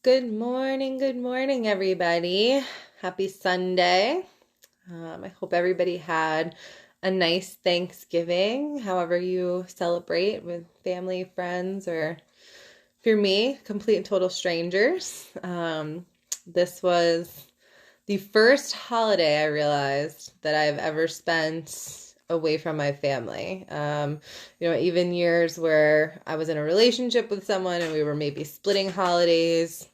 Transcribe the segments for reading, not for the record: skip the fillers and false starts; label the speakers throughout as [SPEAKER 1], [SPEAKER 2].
[SPEAKER 1] Good morning, everybody. Happy Sunday. I hope everybody had a nice Thanksgiving, however you celebrate with family, friends, or if you're me, complete and total strangers. This was the first holiday I realized that I've ever spent away from my family. Even years where I was in a relationship with someone and we were maybe splitting holidays,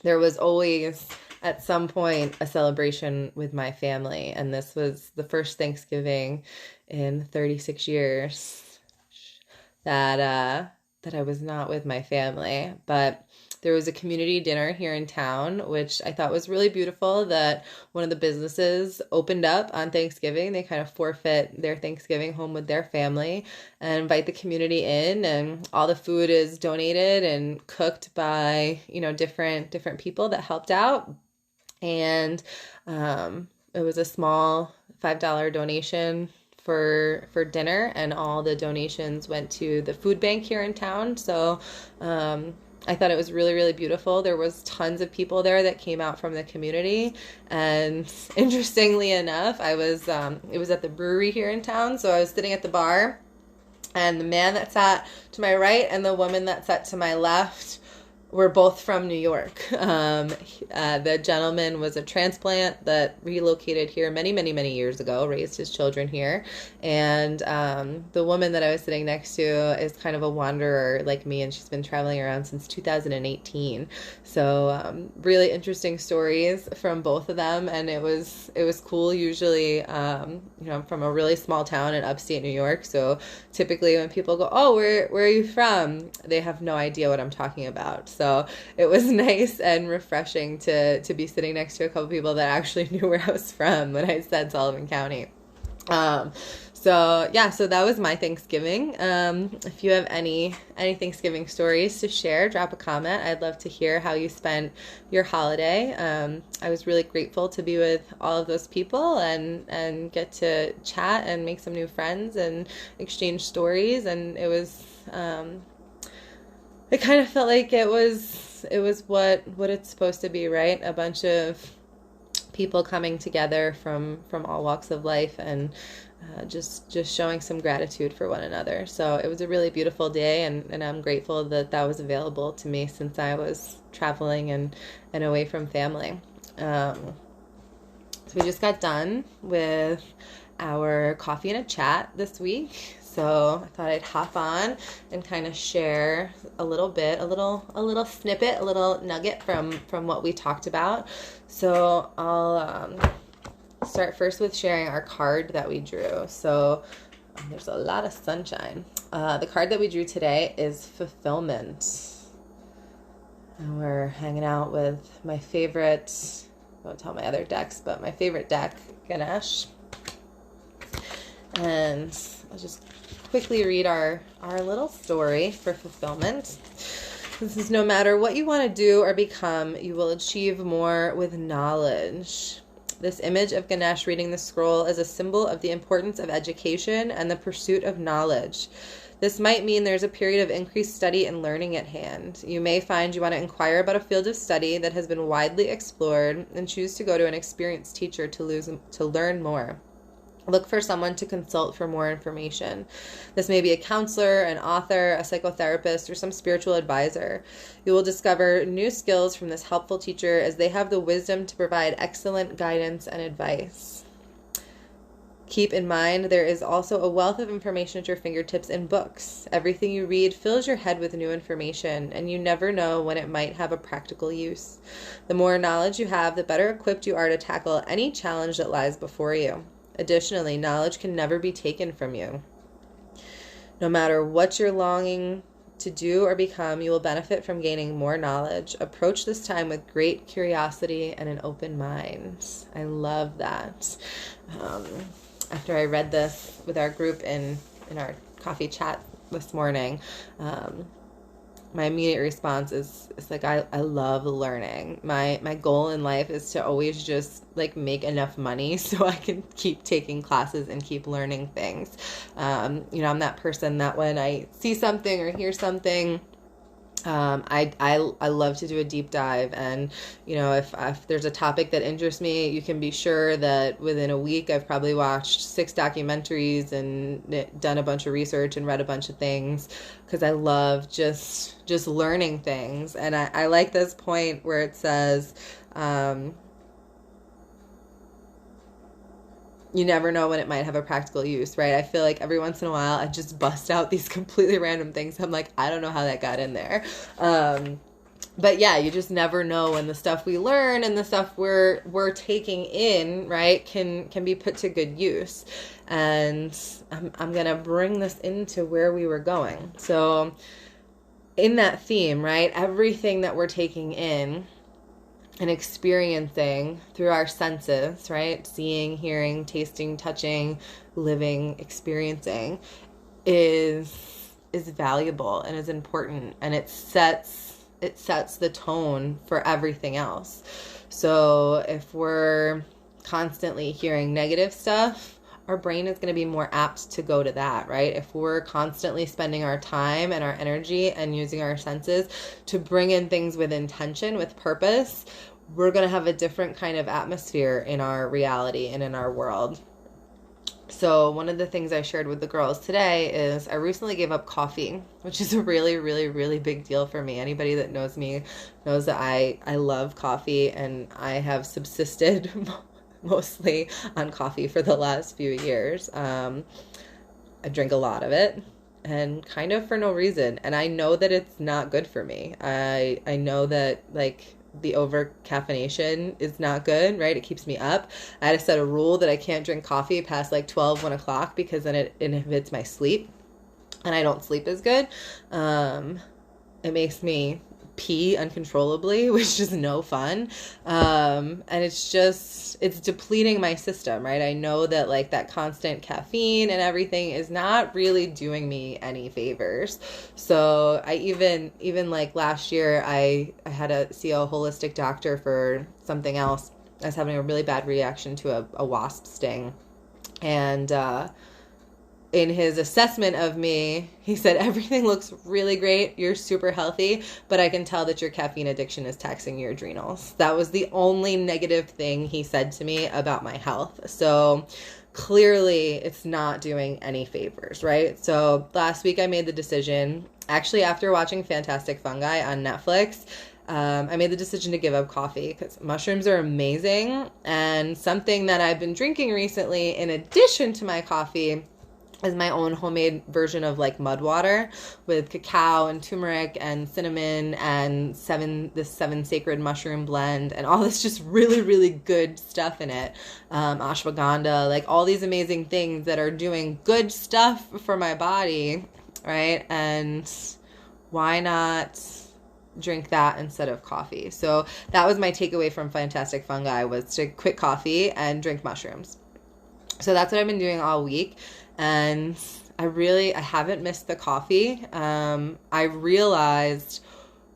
[SPEAKER 1] there was always at some point a celebration with my family, and this was the first Thanksgiving in 36 years that I was not with my family. But there was a community dinner here in town, which I thought was really beautiful, that one of the businesses opened up on Thanksgiving. They kind of forfeit their Thanksgiving home with their family and invite the community in, and all the food is donated and cooked by, different people that helped out. And it was a small $5 donation for dinner, and all the donations went to the food bank here in town. So I thought it was really, really beautiful. There was tons of people there that came out from the community. And interestingly enough, it was at the brewery here in town. So I was sitting at the bar, and the man that sat to my right and the woman that sat to my left were both from New York. The gentleman was a transplant that relocated here many, many, many years ago, raised his children here. And the woman that I was sitting next to is kind of a wanderer like me, and she's been traveling around since 2018. So really interesting stories from both of them, and it was cool. Usually, I'm from a really small town in upstate New York, so typically when people go, "Oh, where are you from?" they have no idea what I'm talking about. So it was nice and refreshing to be sitting next to a couple people that actually knew where I was from when I said Sullivan County. So that was my Thanksgiving. If you have any Thanksgiving stories to share, drop a comment. I'd love to hear how you spent your holiday. I was really grateful to be with all of those people and get to chat and make some new friends and exchange stories. And it was, it kind of felt like it was what it's supposed to be, right? A bunch of people coming together from all walks of life, and just showing some gratitude for one another. So it was a really beautiful day, and I'm grateful that was available to me since I was traveling and away from family. So we just got done with our coffee and a chat this week. So I thought I'd hop on and kind of share a little snippet, a little nugget from what we talked about. So I'll start first with sharing our card that we drew. So there's a lot of sunshine. The card that we drew today is fulfillment. And we're hanging out with my favorite, I won't tell my other decks, but my favorite deck, Ganesh. And I'll just quickly read our little story for fulfillment. This is: no matter what you want to do or become, you will achieve more with knowledge. This image of Ganesh reading the scroll is a symbol of the importance of education and the pursuit of knowledge. This might mean there's a period of increased study and learning at hand. You may find you want to inquire about a field of study that has been widely explored and choose to go to an experienced teacher to learn more. Look for someone to consult for more information. This may be a counselor, an author, a psychotherapist, or some spiritual advisor. You will discover new skills from this helpful teacher, as they have the wisdom to provide excellent guidance and advice. Keep in mind, there is also a wealth of information at your fingertips in books. Everything you read fills your head with new information, and you never know when it might have a practical use. The more knowledge you have, the better equipped you are to tackle any challenge that lies before you. Additionally, knowledge can never be taken from you. No matter what you're longing to do or become, you will benefit from gaining more knowledge. Approach this time with great curiosity and an open mind. I love that. After I read this with our group in our coffee chat this morning, my immediate response is like, I love learning. My goal in life is to always just make enough money so I can keep taking classes and keep learning things. I'm that person that when I see something or hear something I love to do a deep dive, and if there's a topic that interests me, you can be sure that within a week I've probably watched 6 documentaries and done a bunch of research and read a bunch of things, because I love just learning things. And I like this point where it says, you never know when it might have a practical use, right? I feel like every once in a while I just bust out these completely random things. I'm like, I don't know how that got in there. But yeah, you just never know when the stuff we learn and the stuff we're taking in, right, can be put to good use. And I'm gonna bring this into where we were going. So in that theme, right, everything that we're taking in and experiencing through our senses, right? Seeing, hearing, tasting, touching, living, experiencing is valuable and is important, and it sets the tone for everything else. So if we're constantly hearing negative stuff, our brain is going to be more apt to go to that, right? If we're constantly spending our time and our energy and using our senses to bring in things with intention, with purpose, we're going to have a different kind of atmosphere in our reality and in our world. So one of the things I shared with the girls today is I recently gave up coffee, which is a really, really, really big deal for me. Anybody that knows me knows that I love coffee, and I have subsisted mostly on coffee for the last few years. I drink a lot of it, and kind of for no reason. And I know that it's not good for me. I know that, like, the over caffeination is not good, right? It keeps me up. I had to set a rule that I can't drink coffee past like 1 o'clock, because then it inhibits my sleep and I don't sleep as good. It makes me pee uncontrollably, which is no fun. And it's depleting my system, right? I know that, like, that constant caffeine and everything is not really doing me any favors. So I even like last year, I had to see a holistic doctor for something else. I was having a really bad reaction to a wasp sting. And, in his assessment of me, he said, everything looks really great. You're super healthy, but I can tell that your caffeine addiction is taxing your adrenals. That was the only negative thing he said to me about my health. So clearly it's not doing any favors, right? So last week I made the decision, actually after watching Fantastic Fungi on Netflix, I made the decision to give up coffee, because mushrooms are amazing. And something that I've been drinking recently, in addition to my coffee, is my own homemade version of, like, mud water with cacao and turmeric and cinnamon and this seven sacred mushroom blend and all this just really, really good stuff in it. Ashwagandha, like all these amazing things that are doing good stuff for my body, right? And why not drink that instead of coffee? So that was my takeaway from Fantastic Fungi, was to quit coffee and drink mushrooms. So that's what I've been doing all week. And I haven't missed the coffee. I realized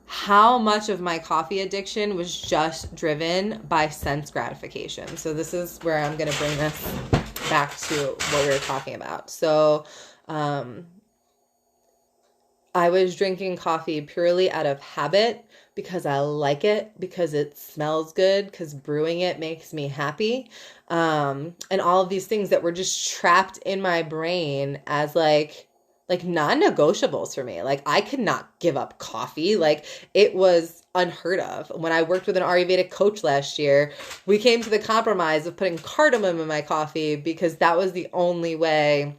[SPEAKER 1] how much of my coffee addiction was just driven by sense gratification. So this is where I'm going to bring this back to what we were talking about. So, I was drinking coffee purely out of habit, because I like it, because it smells good, because brewing it makes me happy. And all of these things that were just trapped in my brain as like non-negotiables for me. Like, I could not give up coffee. Like, it was unheard of. When I worked with an Ayurvedic coach last year, we came to the compromise of putting cardamom in my coffee, because that was the only way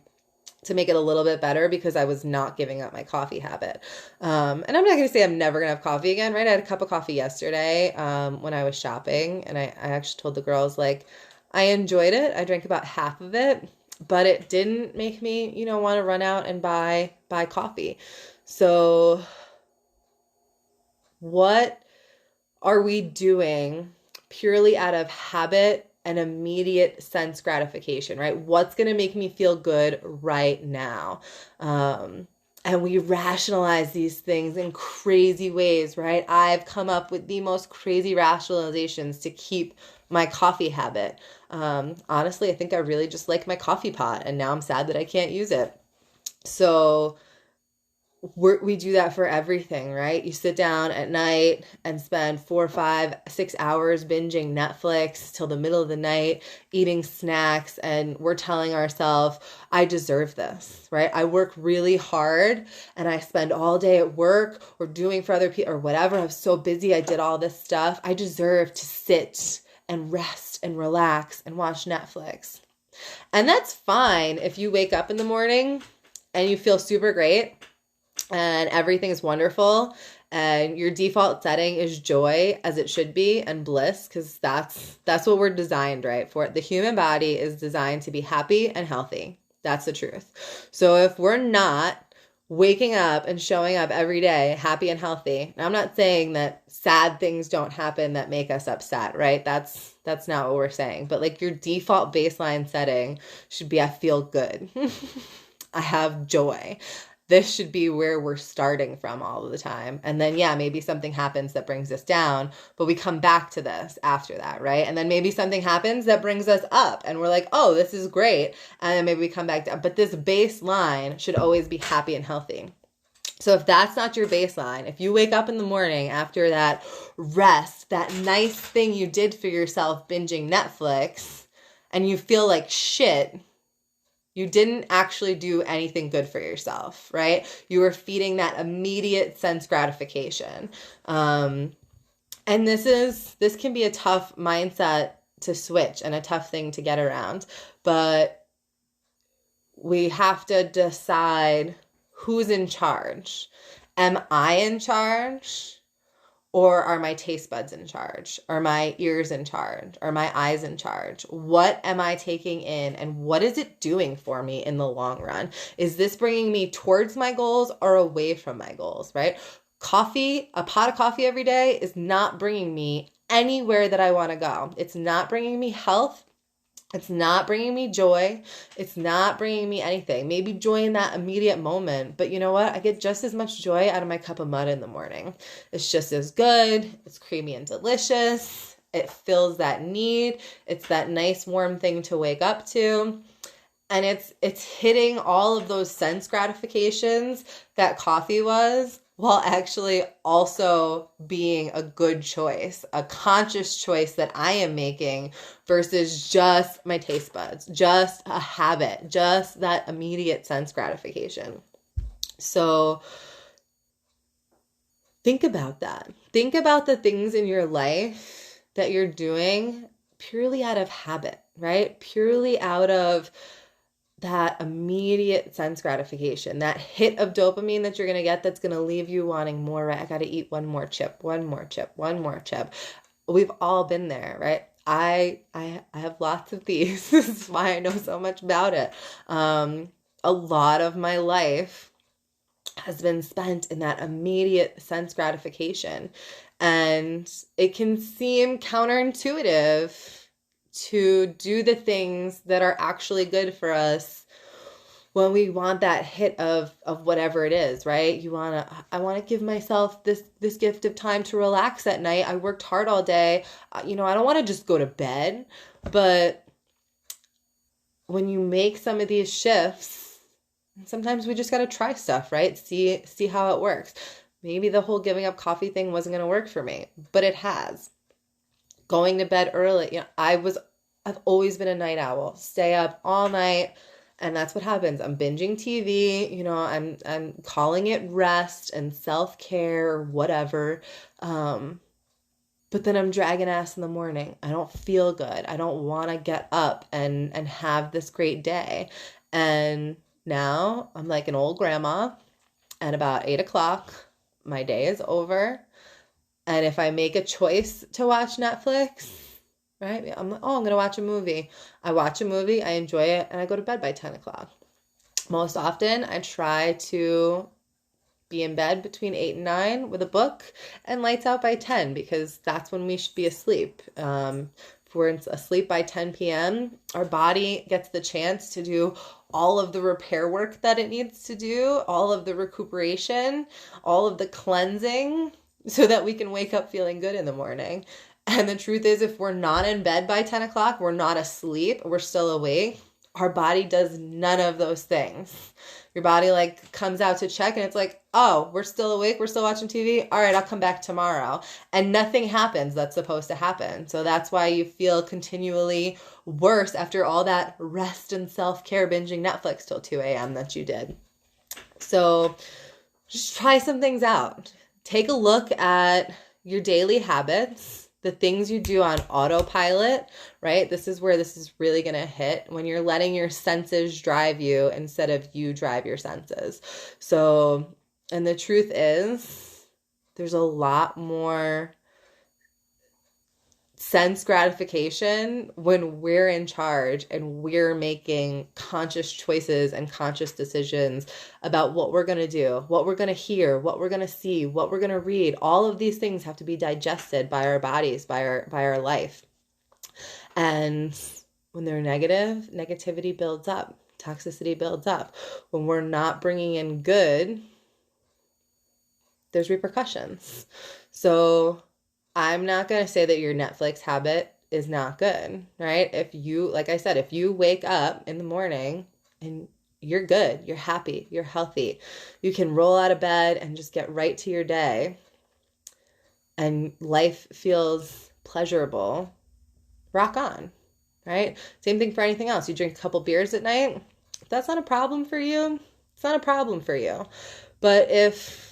[SPEAKER 1] to make it a little bit better, because I was not giving up my coffee habit. And I'm not going to say I'm never going to have coffee again, right? I had a cup of coffee yesterday when I was shopping, and I actually told the girls, like, I enjoyed it. I drank about half of it, but it didn't make me, want to run out and buy coffee. So what are we doing purely out of habit and immediate sense gratification, right? What's going to make me feel good right now? And we rationalize these things in crazy ways, right? I've come up with the most crazy rationalizations to keep my coffee habit. Honestly, I think I really just like my coffee pot, and now I'm sad that I can't use it. So we do that for everything, right? You sit down at night and spend 4, 5, 6 hours binging Netflix till the middle of the night, eating snacks, and we're telling ourselves, I deserve this, right? I work really hard and I spend all day at work or doing for other people or whatever. I was so busy, I did all this stuff. I deserve to sit and rest and relax and watch Netflix. And that's fine if you wake up in the morning and you feel super great and everything is wonderful and your default setting is joy, as it should be, and bliss, because that's what we're designed, right, for. The human body is designed to be happy and healthy. That's the truth. So if we're not waking up and showing up every day happy and healthy, and I'm not saying that sad things don't happen that make us upset, right? That's not what we're saying. But like your default baseline setting should be, I feel good. I have joy. This should be where we're starting from all of the time. And then, yeah, maybe something happens that brings us down, but we come back to this after that, right? And then maybe something happens that brings us up and we're like, oh, this is great. And then maybe we come back down. But this baseline should always be happy and healthy. So if that's not your baseline, if you wake up in the morning after that rest, that nice thing you did for yourself binging Netflix, and you feel like shit, you didn't actually do anything good for yourself, right? You were feeding that immediate sense gratification. And this can be a tough mindset to switch and a tough thing to get around. But we have to decide who's in charge. Am I in charge? Or are my taste buds in charge? Are my ears in charge? Are my eyes in charge? What am I taking in and what is it doing for me in the long run? Is this bringing me towards my goals or away from my goals, right? Coffee, a pot of coffee every day is not bringing me anywhere that I want to go. It's not bringing me health. It's not bringing me joy. It's not bringing me anything. Maybe joy in that immediate moment. But you know what? I get just as much joy out of my cup of mud in the morning. It's just as good. It's creamy and delicious. It fills that need. It's that nice warm thing to wake up to. And it's hitting all of those sense gratifications that coffee was, while actually also being a good choice, a conscious choice that I am making versus just my taste buds, just a habit, just that immediate sense gratification. So think about that. Think about the things in your life that you're doing purely out of habit, right? Purely out of that immediate sense gratification, that hit of dopamine that you're going to get that's going to leave you wanting more, right? I got to eat one more chip, one more chip, one more chip. We've all been there, right? I have lots of these. This is why I know so much about it. A lot of my life has been spent in that immediate sense gratification. And it can seem counterintuitive to do the things that are actually good for us when we want that hit of whatever it is, right? I want to give myself this gift of time to relax at night. I worked hard all day. I don't want to just go to bed. But when you make some of these shifts, sometimes we just got to try stuff, right? See how it works. Maybe the whole giving up coffee thing wasn't going to work for me, but it has. Going to bed early. I've always been a night owl. Stay up all night, and that's what happens. I'm binging TV. I'm calling it rest and self-care or whatever. But then I'm dragging ass in the morning. I don't feel good. I don't want to get up and have this great day. And now I'm like an old grandma. At about 8:00, my day is over. And if I make a choice to watch Netflix, right? I'm like, I'm going to watch a movie. I watch a movie, I enjoy it, and I go to bed by 10:00. Most often, I try to be in bed between 8 and 9 with a book and lights out by 10 because that's when we should be asleep. If we're asleep by 10 p.m., our body gets the chance to do all of the repair work that it needs to do, all of the recuperation, all of the cleansing, so that we can wake up feeling good in the morning. And the truth is, if we're not in bed by 10:00, we're not asleep, we're still awake, our body does none of those things. Your body like comes out to check and it's like, oh, we're still awake. We're still watching TV. All right, I'll come back tomorrow. And nothing happens that's supposed to happen. So that's why you feel continually worse after all that rest and self-care binging Netflix till 2 a.m. that you did. So just try some things out. Take a look at your daily habits, the things you do on autopilot, right? This is where this is really going to hit, when you're letting your senses drive you instead of you drive your senses. So, and the truth is, there's a lot more sense gratification when we're in charge and we're making conscious choices and conscious decisions about what we're going to do, what we're going to hear, what we're going to see, what we're going to read. All of these things have to be digested by our bodies, by our life. And when they're negative, negativity builds up, toxicity builds up. When we're not bringing in good, there's repercussions. So I'm not going to say that your Netflix habit is not good, right? If you, like I said, if you wake up in the morning and you're good, you're happy, you're healthy, you can roll out of bed and just get right to your day and life feels pleasurable, rock on, right? Same thing for anything else. You drink a couple beers at night, if that's not a problem for you, it's not a problem for you. But if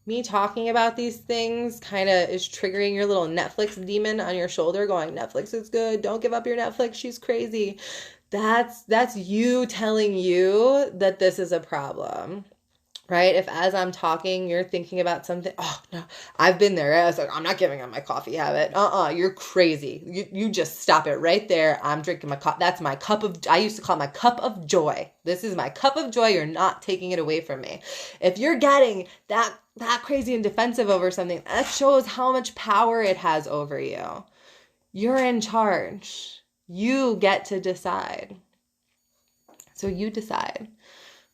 [SPEAKER 1] me talking about these things kind of is triggering your little Netflix demon on your shoulder going, Netflix is good, don't give up your Netflix, she's crazy. That's you telling you that this is a problem, right? If as I'm talking, you're thinking about something, oh no, I've been there. I was like, I'm not giving up my coffee habit. You're crazy. You just stop it right there. I'm drinking my coffee. That's my cup of, I used to call it my cup of joy. This is my cup of joy. You're not taking it away from me. If you're getting that crazy and defensive over something, that shows how much power it has over you. You're in charge. You get to decide. So you decide.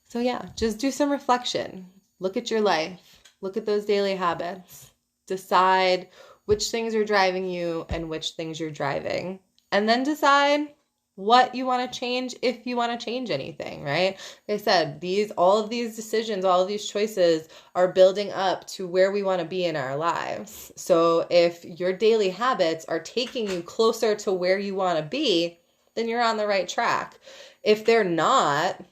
[SPEAKER 1] So yeah, just do some reflection. Look at your life. Look at those daily habits. Decide which things are driving you and which things you're driving. And then decide what you want to change if you want to change anything, right? Like I said, all of these decisions, all of these choices are building up to where we want to be in our lives. So if your daily habits are taking you closer to where you want to be, then you're on the right track. If they're not,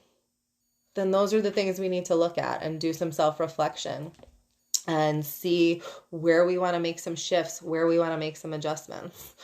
[SPEAKER 1] then those are the things we need to look at and do some self-reflection and see where we want to make some shifts, where we want to make some adjustments.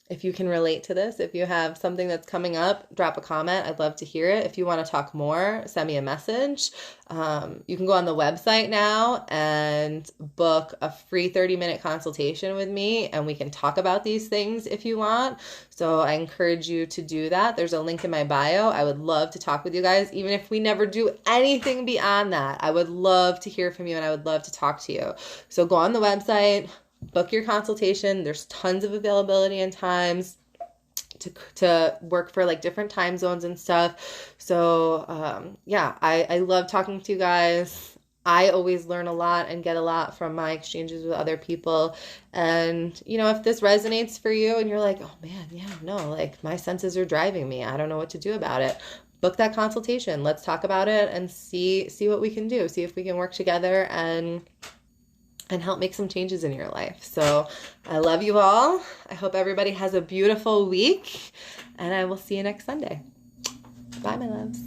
[SPEAKER 1] If you can relate to this, if you have something that's coming up, drop a comment. I'd love to hear it. If you want to talk more, send me a message. You can go on the website now and book a free 30-minute consultation with me, and we can talk about these things if you want. So I encourage you to do that. There's a link in my bio. I would love to talk with you guys, even if we never do anything beyond that. I would love to hear from you, and I would love to talk to you. So go on the website, book your consultation. There's tons of availability and times to work for like different time zones and stuff. So yeah, I love talking to you guys. I always learn a lot and get a lot from my exchanges with other people. And, you know, if this resonates for you and you're like, oh man, yeah, no, like my senses are driving me, I don't know what to do about it, book that consultation. Let's talk about it and see what we can do. See if we can work together and help make some changes in your life. So I love you all. I hope everybody has a beautiful week, and I will see you next Sunday. Bye, my loves.